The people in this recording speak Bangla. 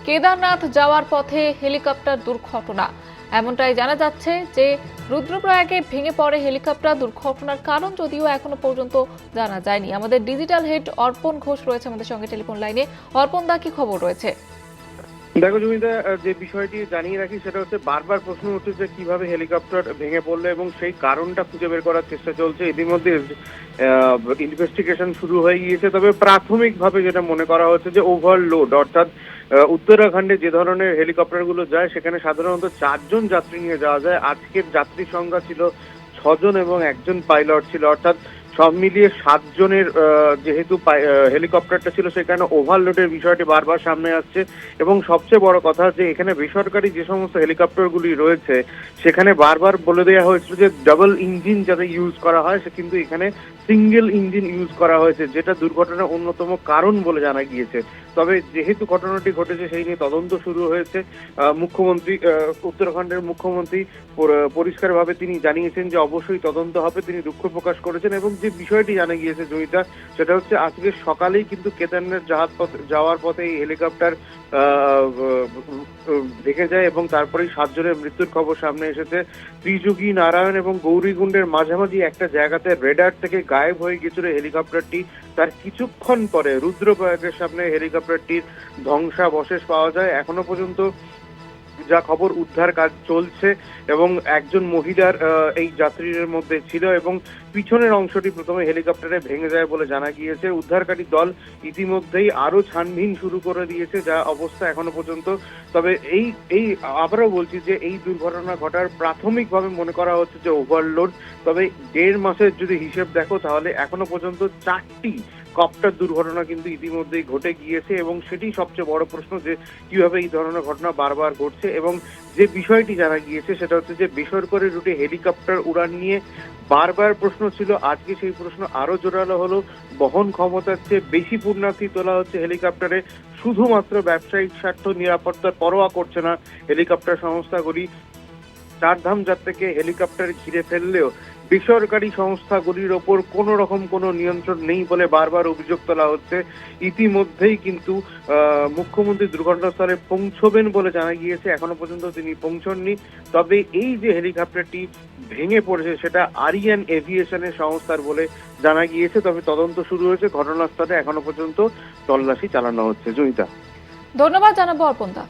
কেদারনাথ যাওয়ার পথে হেলিকপ্টার দুর্ঘটনা, এমনটাই জানা যাচ্ছে যে রুদ্রপ্রয়াগে ভেঙে পড়ে হেলিকপ্টার। দুর্ঘটনার কারণ যদিও এখনো পর্যন্ত জানা যায়নি। আমাদের ডিজিটাল হেড অর্পণ ঘোষ রয়েছে আমাদের সঙ্গে টেলিফোন লাইনে। অর্পণ দা, কি খবর রয়েছে? দেখো জমিদা, যে বিষয়টি জানিয়ে রাখি সেটা হচ্ছে বারবার প্রশ্ন উঠছে যে কিভাবে হেলিকপ্টার ভেঙে পড়লো এবং সেই কারণটা খুঁজে বের করার চেষ্টা চলছে। ইতিমধ্যে ইনভেস্টিগেশন শুরু হয়ে গিয়েছে, তবে প্রাথমিকভাবে যেটা মনে করা হচ্ছে যে ওভারলোড, অর্থাৎ উত্তরাখণ্ডে যে ধরনের হেলিকপ্টারগুলো যায় সেখানে সাধারণত 4জন যাত্রী নিয়ে যাওয়া যায়। আজকের যাত্রী সংখ্যা ছিল 6জন এবং একজন পাইলট ছিল, অর্থাৎ সব মিলিয়ে 7জনের যেহেতু হেলিকপ্টারটা ছিল সেখানে ওভারলোডের বিষয়টি বারবার সামনে আসছে। এবং সবচেয়ে বড় কথা যে এখানে বেসরকারি যে সমস্ত হেলিকপ্টারগুলি রয়েছে সেখানে বারবার বলে দেওয়া হয়েছিল যে ডাবল ইঞ্জিন যাতে ইউজ করা হয়, সে কিন্তু এখানে সিঙ্গেল ইঞ্জিন ইউজ করা হয়েছে, যেটা দুর্ঘটনার অন্যতম কারণ বলে জানা গিয়েছে। তবে যেহেতু ঘটনাটি ঘটেছে সেই নিয়ে তদন্ত শুরু হয়েছে। মুখ্যমন্ত্রী, উত্তরাখণ্ডের মুখ্যমন্ত্রী পরিষ্কারভাবে তিনি জানিয়েছেন যে অবশ্যই তদন্ত হবে। তিনি দুঃখ প্রকাশ করেছেন এবং যে বিষয়টি জানা গিয়েছে জয়িতা, সেটা হচ্ছে আজকে সকালেই কিন্তু কেদারনাথ যাওয়ার পথে এই হেলিকপ্টার দেখে যায় এবং তারপরেই 7জনের মৃত্যুর খবর সামনে এসেছে। ত্রিযুগী, নারায়ণ এবং গৌরীকুণ্ডের মাঝামাঝি একটা জায়গাতে রেডার থেকে গায়েব হয়ে গিয়েছিল হেলিকপ্টারটি। তার কিছুক্ষণ পরে রুদ্রপ্রয়াগের সামনে হেলিকপ্টারটির ধ্বংসাবশেষ পাওয়া যায়। এখনো পর্যন্ত যা খবর, উদ্ধার কাজ চলছে এবং একজন মহিলার এই যাত্রীদের মধ্যে ছিল এবং পিছনের অংশটি প্রথমে হেলিকপ্টারে ভেঙে যায় বলে জানা গিয়েছে। উদ্ধারকারী দল ইতিমধ্যেই আরো ছানভিন শুরু করে দিয়েছে, যা অবস্থা এখনো পর্যন্ত। তবে এই এই আবারও বলছি যে এই দুর্ঘটনা ঘটার প্রাথমিকভাবে মনে করা হচ্ছে যে ওভারলোড। তবে 1.5 মাসের যদি হিসেব দেখো তাহলে এখনো পর্যন্ত 4টি কপ্টার দুর্ঘটনা কিন্তু ইতিমধ্যেই ঘটে গিয়েছে এবং সেটি সবচেয়ে বড় প্রশ্ন যে কিভাবে এই ধরনের ঘটনা বারবার ঘটছে। এবং যে বিষয়টি জানা গিয়েছে সেটা হচ্ছে যে বেসরকারি রুটে হেলিকপ্টার উড়ান নিয়ে বারবার প্রশ্ন ছিল। আজকে সেই প্রশ্ন আরো জোরালো হলো। বহন ক্ষমতার চেয়ে বেশি পুণ্যার্থী তোলা হচ্ছে হেলিকপ্টারে। শুধুমাত্র ব্যবসায়িক স্বার্থ, নিরাপত্তার পরোয়া করছে না হেলিকপ্টার সংস্থাগুলি। চারধাম যাত্রাকে হেলিকপ্টার ঘিরে ফেললেও বেসরকারি সংস্থাগুলির ওপর কোনো রকম কোনো নিয়ন্ত্রণ নেই বলে বারবার অভিযোগ তোলা হচ্ছে। ইতিমধ্যেই কিন্তু মুখ্যমন্ত্রী দুর্ঘটনাস্থলে পৌঁছবেন বলে জানা গিয়েছে, এখনো পর্যন্ত তিনি পৌঁছননি। তবে এই যে হেলিকপ্টারটি ভেঙে পড়েছে সেটা আরিয়ান এভিয়েশনের সংস্থার বলে জানা গিয়েছে। তবে তদন্ত শুরু হয়েছে, ঘটনাস্থলে এখনো পর্যন্ত তল্লাশি চালানো হচ্ছে। জয়িতা, ধন্যবাদ জানাবো অর্পণ দা।